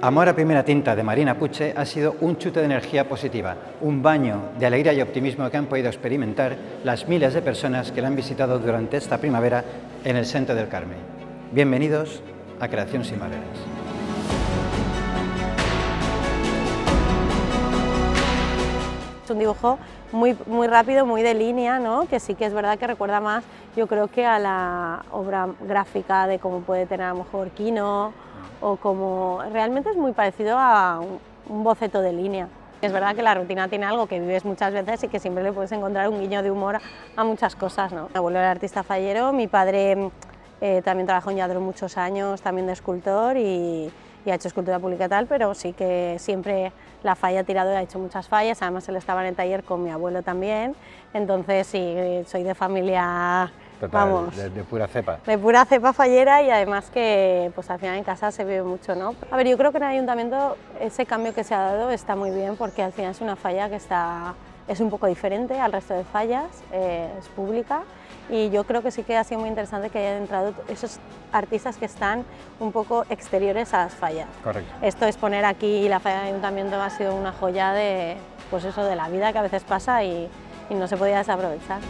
Amor a primera tinta de Marina Puche ha sido un chute de energía positiva, un baño de alegría y optimismo que han podido experimentar las miles de personas que la han visitado durante esta primavera en el Centro del Carmen. Bienvenidos a Creación sin Barreras. Es un dibujo muy rápido, muy de línea, ¿no? Que sí que es verdad que recuerda más, yo creo que a la obra gráfica de cómo puede tener a lo mejor Kino, o como realmente es muy parecido a un boceto de línea. Es verdad que la rutina tiene algo que vives muchas veces y que siempre le puedes encontrar un guiño de humor a muchas cosas, ¿no? Mi abuelo era artista fallero, mi padre también trabajó en Lladró muchos años, también de escultor y ha hecho escultura pública y tal, pero sí que siempre la falla tiradora ha hecho muchas fallas, además él estaba en el taller con mi abuelo también, entonces sí, soy de familia, total, vamos, de pura cepa. De pura cepa fallera y además que pues al final en casa se vive mucho, ¿no? A ver, yo creo que en el ayuntamiento ese cambio que se ha dado está muy bien porque al final es una falla que es un poco diferente al resto de fallas, es pública y yo creo que sí que ha sido muy interesante que hayan entrado esos artistas que están un poco exteriores a las fallas. Correcto. Esto es poner aquí la falla del ayuntamiento ha sido una joya de, pues eso, de la vida que a veces pasa y no se podía desaprovechar.